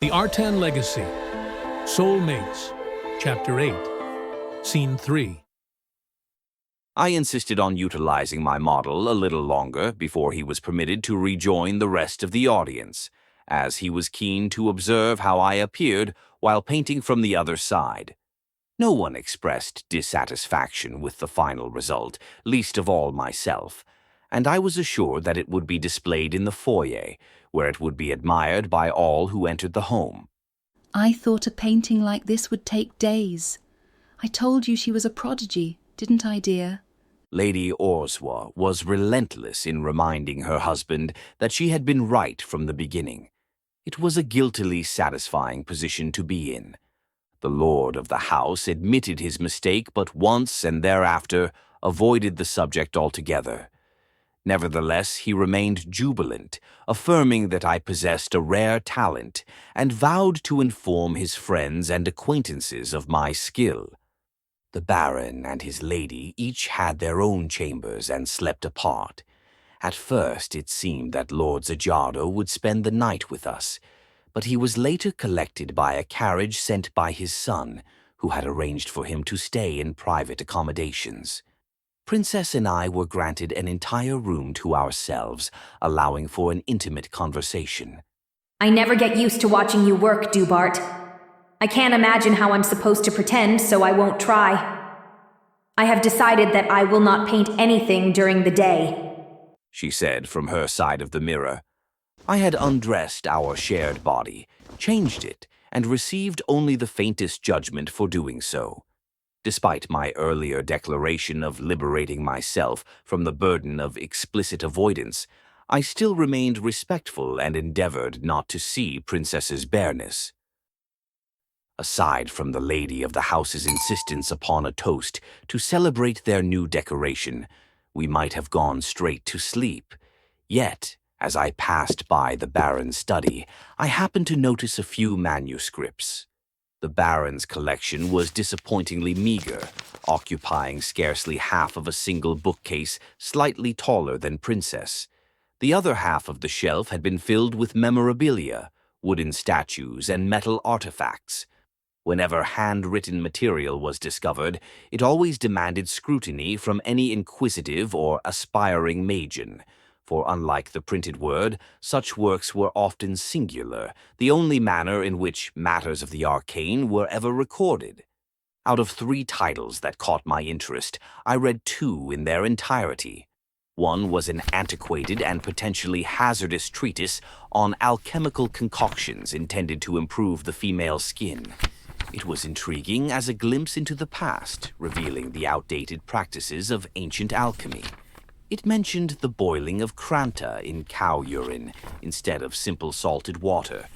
The Artan Legacy, Soulmates, Chapter 8, Scene 3. I insisted on utilizing my model a little longer before he was permitted to rejoin the rest of the audience, as he was keen to observe how I appeared while painting from the other side. No one expressed dissatisfaction with the final result, least of all myself, and I was assured that it would be displayed in the foyer, where it would be admired by all who entered the home. I thought a painting like this would take days. I told you she was a prodigy, didn't I, dear? Lady Orswa was relentless in reminding her husband that she had been right from the beginning. It was a guiltily satisfying position to be in. The lord of the house admitted his mistake but once and thereafter avoided the subject altogether. Nevertheless, he remained jubilant, affirming that I possessed a rare talent, and vowed to inform his friends and acquaintances of my skill. The Baron and his lady each had their own chambers and slept apart. At first it seemed that Lord Zajardo would spend the night with us, but he was later collected by a carriage sent by his son, who had arranged for him to stay in private accommodations. Princess and I were granted an entire room to ourselves, allowing for an intimate conversation. I never get used to watching you work, Dubart. I can't imagine how I'm supposed to pretend, so I won't try. I have decided that I will not paint anything during the day, she said from her side of the mirror. I had undressed our shared body, changed it, and received only the faintest judgment for doing so. Despite my earlier declaration of liberating myself from the burden of explicit avoidance, I still remained respectful and endeavored not to see Princess's bareness. Aside from the lady of the house's insistence upon a toast to celebrate their new decoration, we might have gone straight to sleep. Yet, as I passed by the Baron's study, I happened to notice a few manuscripts. The Baron's collection was disappointingly meager, occupying scarcely half of a single bookcase slightly taller than Princess. The other half of the shelf had been filled with memorabilia, wooden statues, and metal artifacts. Whenever handwritten material was discovered, it always demanded scrutiny from any inquisitive or aspiring Magian. For unlike the printed word, such works were often singular, the only manner in which matters of the arcane were ever recorded. Out of 3 titles that caught my interest, I read 2 in their entirety. One was an antiquated and potentially hazardous treatise on alchemical concoctions intended to improve the female skin. It was intriguing as a glimpse into the past, revealing the outdated practices of ancient alchemy. It mentioned the boiling of kranta in cow urine instead of simple salted water,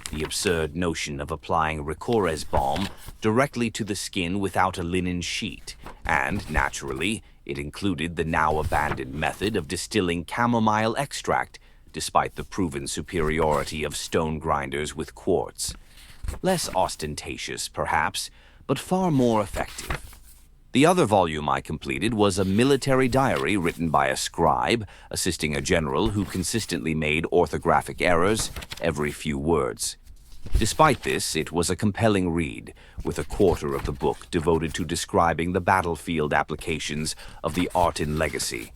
the absurd notion of applying Ricores balm directly to the skin without a linen sheet, and, naturally, it included the now-abandoned method of distilling chamomile extract, despite the proven superiority of stone grinders with quartz. Less ostentatious, perhaps, but far more effective. The other volume I completed was a military diary written by a scribe, assisting a general who consistently made orthographic errors every few words. Despite this, it was a compelling read, with a quarter of the book devoted to describing the battlefield applications of the Artan Legacy,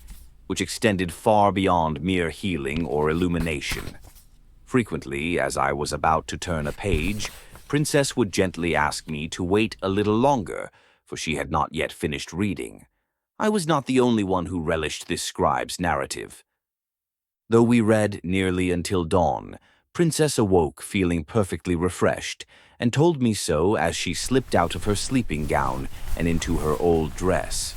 which extended far beyond mere healing or illumination. Frequently, as I was about to turn a page, Princess would gently ask me to wait a little longer, for she had not yet finished reading. I was not the only one who relished this scribe's narrative. Though we read nearly until dawn, Princess awoke feeling perfectly refreshed, and told me so as she slipped out of her sleeping gown and into her old dress.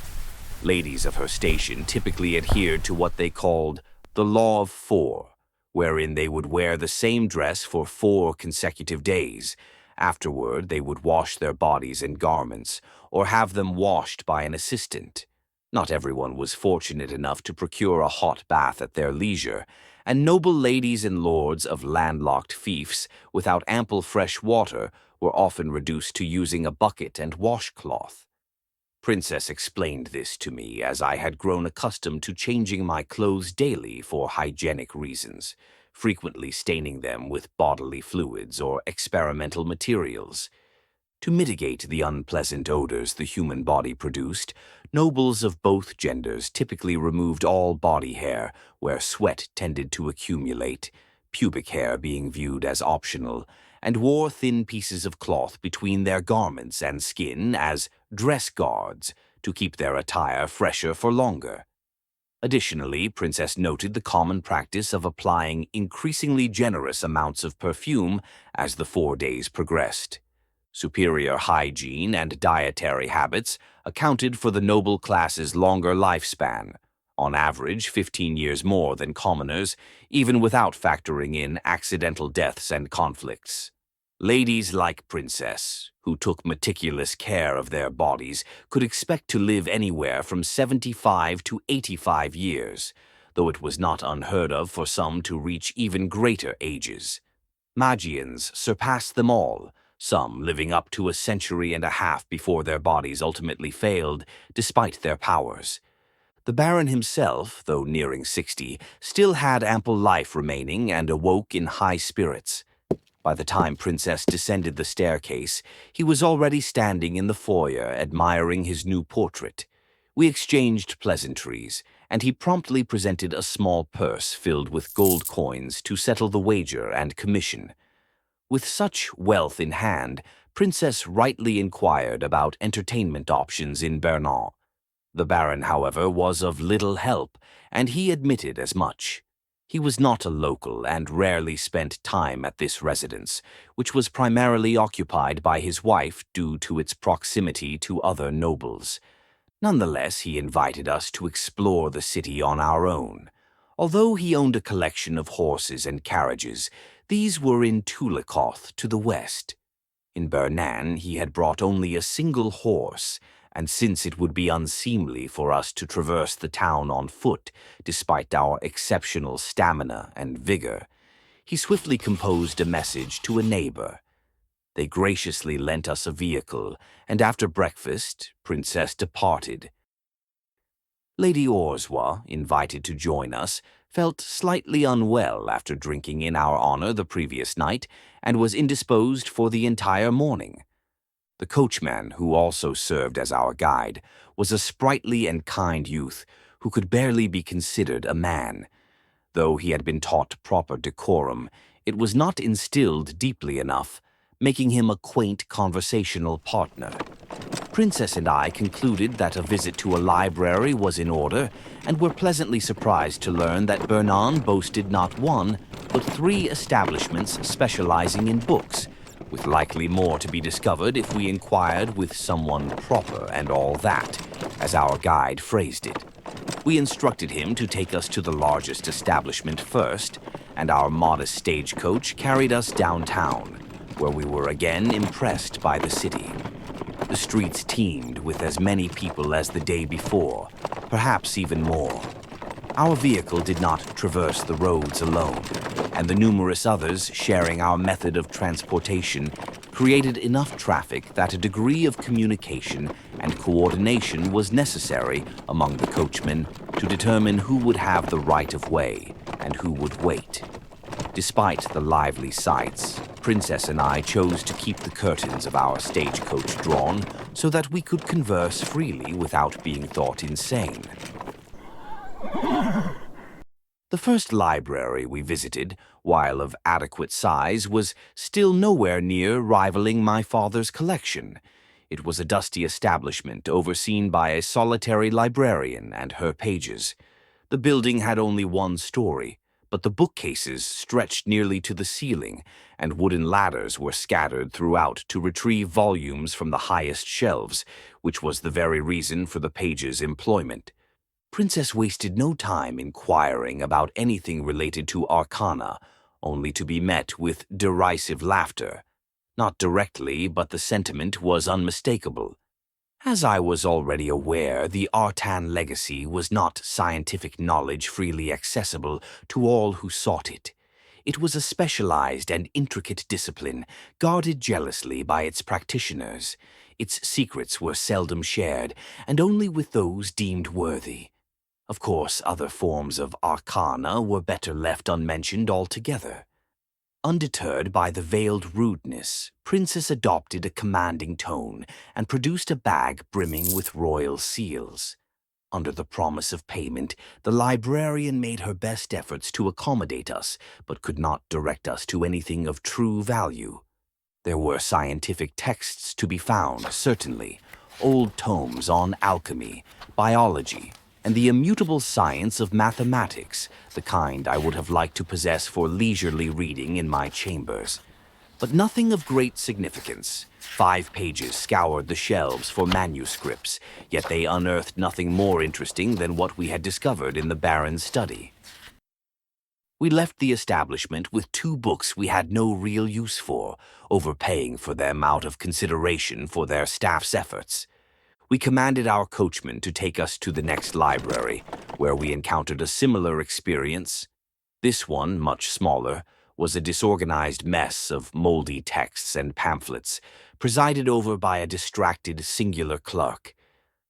Ladies of her station typically adhered to what they called the Law of 4, wherein they would wear the same dress for 4 consecutive days. Afterward, they would wash their bodies and garments, or have them washed by an assistant. Not everyone was fortunate enough to procure a hot bath at their leisure, and noble ladies and lords of landlocked fiefs without ample fresh water were often reduced to using a bucket and washcloth. Princess explained this to me as I had grown accustomed to changing my clothes daily for hygienic reasons. frequently staining them with bodily fluids or experimental materials. To mitigate the unpleasant odors the human body produced, nobles of both genders typically removed all body hair where sweat tended to accumulate, pubic hair being viewed as optional, and wore thin pieces of cloth between their garments and skin as dress guards to keep their attire fresher for longer. Additionally, Princess noted the common practice of applying increasingly generous amounts of perfume as the 4 days progressed. Superior hygiene and dietary habits accounted for the noble class's longer lifespan, on average 15 years more than commoners, even without factoring in accidental deaths and conflicts. Ladies like Princess, who took meticulous care of their bodies, could expect to live anywhere from 75 to 85 years, though it was not unheard of for some to reach even greater ages. Magians surpassed them all, some living up to a century and a half before their bodies ultimately failed, despite their powers. The Baron himself, though nearing 60, still had ample life remaining and awoke in high spirits. By the time Princess descended the staircase, he was already standing in the foyer admiring his new portrait. We exchanged pleasantries, and he promptly presented a small purse filled with gold coins to settle the wager and commission. With such wealth in hand, Princess rightly inquired about entertainment options in Bernan. The Baron, however, was of little help, and he admitted as much. He was not a local and rarely spent time at this residence, which was primarily occupied by his wife due to its proximity to other nobles. Nonetheless, he invited us to explore the city on our own. Although he owned a collection of horses and carriages, these were in Tulikoth to the west. In Bernan, he had brought only a single horse, and since it would be unseemly for us to traverse the town on foot, despite our exceptional stamina and vigor, he swiftly composed a message to a neighbor. They graciously lent us a vehicle, and after breakfast, Princess departed. Lady Orzwa, invited to join us, felt slightly unwell after drinking in our honor the previous night and was indisposed for the entire morning. The coachman, who also served as our guide, was a sprightly and kind youth who could barely be considered a man. Though he had been taught proper decorum, it was not instilled deeply enough, making him a quaint conversational partner. Princess and I concluded that a visit to a library was in order and were pleasantly surprised to learn that Bernan boasted not one, but 3 establishments specializing in books, with likely more to be discovered if we inquired with someone proper and all that, as our guide phrased it. We instructed him to take us to the largest establishment first, and our modest stagecoach carried us downtown, where we were again impressed by the city. The streets teemed with as many people as the day before, perhaps even more. Our vehicle did not traverse the roads alone, and the numerous others sharing our method of transportation created enough traffic that a degree of communication and coordination was necessary among the coachmen to determine who would have the right of way and who would wait. Despite the lively sights, Princess and I chose to keep the curtains of our stagecoach drawn so that we could converse freely without being thought insane. The first library we visited, while of adequate size, was still nowhere near rivaling my father's collection. It was a dusty establishment overseen by a solitary librarian and her pages. The building had only 1 story, but the bookcases stretched nearly to the ceiling, and wooden ladders were scattered throughout to retrieve volumes from the highest shelves, which was the very reason for the pages' employment. Princess wasted no time inquiring about anything related to arcana, only to be met with derisive laughter. Not directly, but the sentiment was unmistakable. As I was already aware, the Artan legacy was not scientific knowledge freely accessible to all who sought it. It was a specialized and intricate discipline, guarded jealously by its practitioners. Its secrets were seldom shared, and only with those deemed worthy. Of course, other forms of arcana were better left unmentioned altogether. Undeterred by the veiled rudeness, Princess adopted a commanding tone and produced a bag brimming with royal seals. Under the promise of payment, the librarian made her best efforts to accommodate us, but could not direct us to anything of true value. There were scientific texts to be found, certainly, old tomes on alchemy, biology, and the immutable science of mathematics, the kind I would have liked to possess for leisurely reading in my chambers. But nothing of great significance. 5 pages scoured the shelves for manuscripts, yet they unearthed nothing more interesting than what we had discovered in the Baron's study. We left the establishment with 2 books we had no real use for, overpaying for them out of consideration for their staff's efforts. We commanded our coachman to take us to the next library, where we encountered a similar experience. This one, much smaller, was a disorganized mess of moldy texts and pamphlets, presided over by a distracted, singular clerk.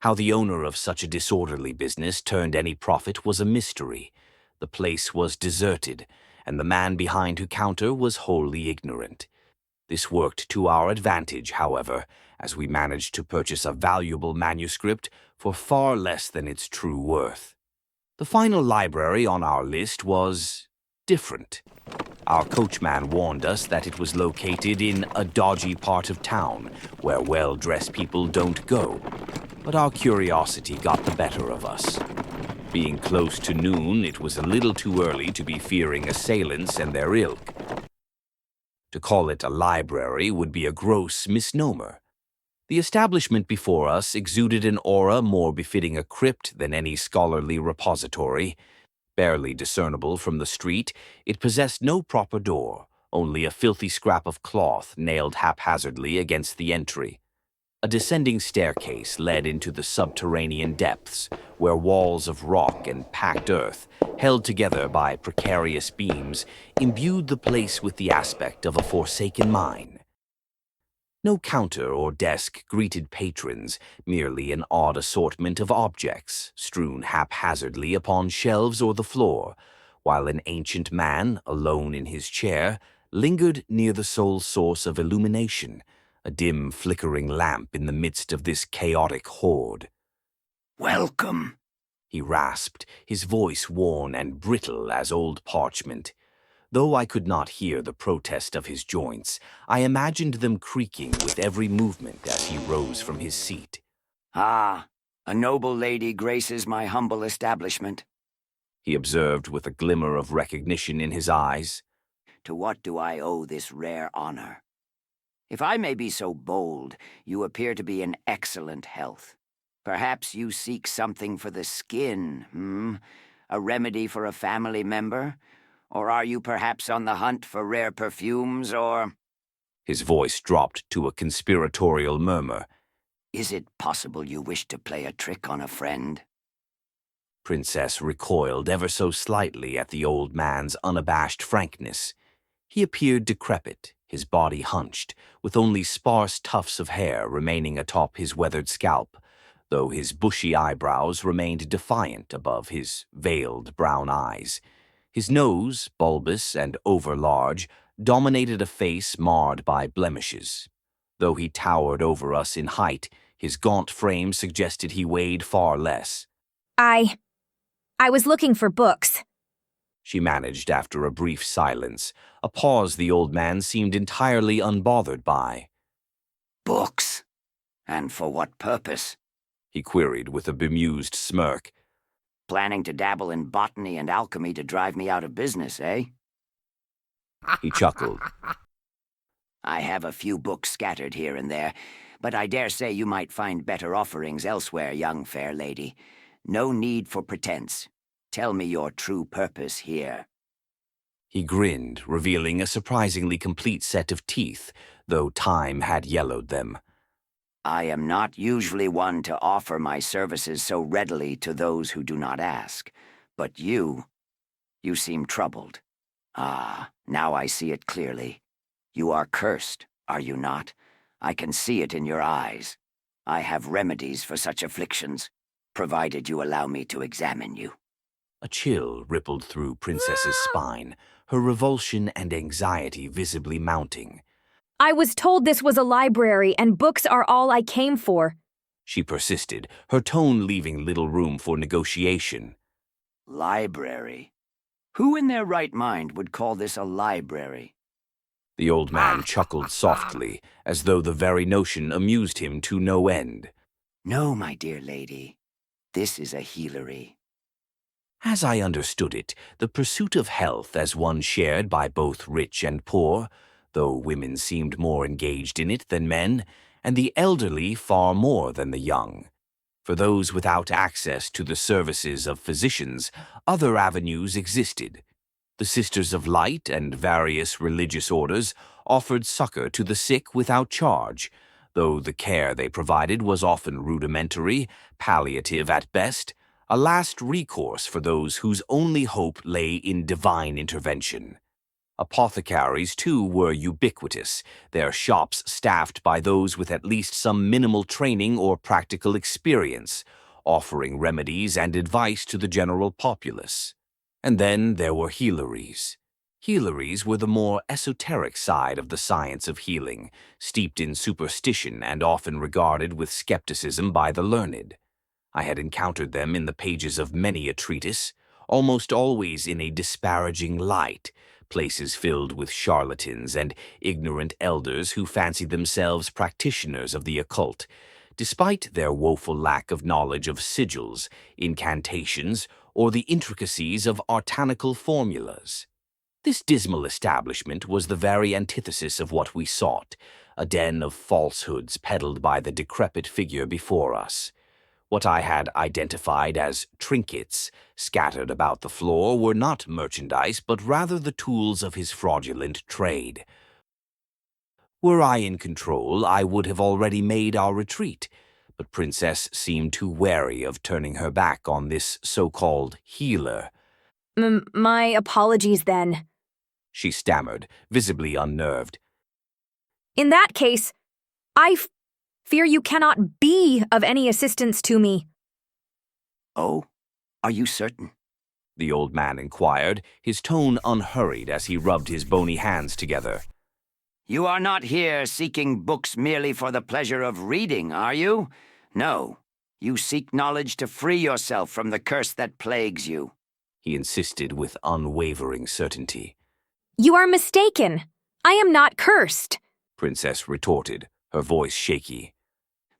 How the owner of such a disorderly business turned any profit was a mystery. The place was deserted, and the man behind the counter was wholly ignorant. This worked to our advantage, however, as we managed to purchase a valuable manuscript for far less than its true worth. The final library on our list was different. Our coachman warned us that it was located in a dodgy part of town where well-dressed people don't go, but our curiosity got the better of us. Being close to noon, it was a little too early to be fearing assailants and their ilk. To call it a library would be a gross misnomer. The establishment before us exuded an aura more befitting a crypt than any scholarly repository. Barely discernible from the street, it possessed no proper door, only a filthy scrap of cloth nailed haphazardly against the entry. A descending staircase led into the subterranean depths, where walls of rock and packed earth, held together by precarious beams, imbued the place with the aspect of a forsaken mine. No counter or desk greeted patrons, merely an odd assortment of objects, strewn haphazardly upon shelves or the floor, while an ancient man, alone in his chair, lingered near the sole source of illumination, a dim flickering lamp in the midst of this chaotic horde. "Welcome," he rasped, his voice worn and brittle as old parchment. Though I could not hear the protest of his joints, I imagined them creaking with every movement as he rose from his seat. "Ah, a noble lady graces my humble establishment," he observed with a glimmer of recognition in his eyes. "To what do I owe this rare honor? If I may be so bold, you appear to be in excellent health. Perhaps you seek something for the skin, A remedy for a family member? Or are you perhaps on the hunt for rare perfumes, or—" His voice dropped to a conspiratorial murmur. "Is it possible you wish to play a trick on a friend?" Princess recoiled ever so slightly at the old man's unabashed frankness. He appeared decrepit, his body hunched, with only sparse tufts of hair remaining atop his weathered scalp, though his bushy eyebrows remained defiant above his veiled brown eyes. His nose, bulbous and overlarge, dominated a face marred by blemishes. Though he towered over us in height, his gaunt frame suggested he weighed far less. I was looking for books. She managed after a brief silence, a pause the old man seemed entirely unbothered by. "Books? And for what purpose?" he queried with a bemused smirk. "Planning to dabble in botany and alchemy to drive me out of business, eh?" He chuckled. "I have a few books scattered here and there, but I dare say you might find better offerings elsewhere, young fair lady. No need for pretense. Tell me your true purpose here." He grinned, revealing a surprisingly complete set of teeth, though time had yellowed them. "I am not usually one to offer my services so readily to those who do not ask, but you seem troubled. Ah, now I see it clearly. You are cursed, are you not? I can see it in your eyes. I have remedies for such afflictions." provided you allow me to examine you. A chill rippled through Princess's spine, her revulsion and anxiety visibly mounting. I was told this was a library and books are all I came for. She persisted, her tone leaving little room for negotiation. Library? Who in their right mind would call this a library? The old man chuckled softly, as though the very notion amused him to no end. No, my dear lady. This is a healery. As I understood it, the pursuit of health as one shared by both rich and poor, though women seemed more engaged in it than men, and the elderly far more than the young. For those without access to the services of physicians, other avenues existed. The Sisters of Light and various religious orders offered succor to the sick without charge, though the care they provided was often rudimentary, palliative at best, a last recourse for those whose only hope lay in divine intervention. Apothecaries, too, were ubiquitous, their shops staffed by those with at least some minimal training or practical experience, offering remedies and advice to the general populace. And then there were healeries. Healeries were the more esoteric side of the science of healing, steeped in superstition and often regarded with skepticism by the learned. I had encountered them in the pages of many a treatise, almost always in a disparaging light, places filled with charlatans and ignorant elders who fancied themselves practitioners of the occult, despite their woeful lack of knowledge of sigils, incantations, or the intricacies of artanical formulas. This dismal establishment was the very antithesis of what we sought, a den of falsehoods peddled by the decrepit figure before us. What I had identified as trinkets scattered about the floor were not merchandise, but rather the tools of his fraudulent trade. Were I in control, I would have already made our retreat, but Princess seemed too wary of turning her back on this so-called healer. My apologies then. She stammered, visibly unnerved. In that case, I fear you cannot be of any assistance to me. Oh, are you certain? The old man inquired, his tone unhurried as he rubbed his bony hands together. You are not here seeking books merely for the pleasure of reading, are you? No, you seek knowledge to free yourself from the curse that plagues you, He insisted with unwavering certainty. You are mistaken. I am not cursed. Princess retorted, her voice shaky.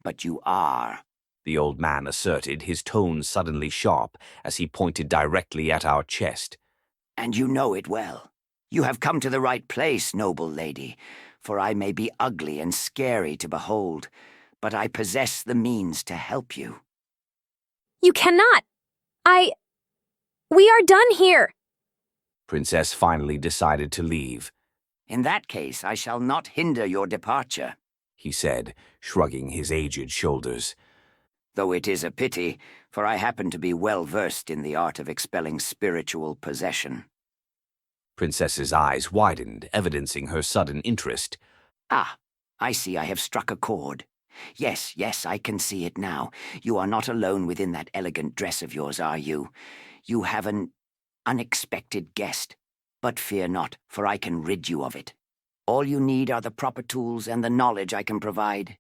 But you are. The old man asserted, his tone suddenly sharp as he pointed directly at our chest. And you know it well. You have come to the right place, noble lady, for I may be ugly and scary to behold, but I possess the means to help you. You cannot. We are done here. Princess finally decided to leave. In that case, I shall not hinder your departure, He said, shrugging his aged shoulders. though it is a pity, for I happen to be well versed in the art of expelling spiritual possession. Princess's eyes widened, evidencing her sudden interest. Ah, I see I have struck a chord. Yes, I can see it now. You are not alone within that elegant dress of yours, are you? You have an unexpected guest. But fear not, for I can rid you of it. All you need are the proper tools and the knowledge I can provide.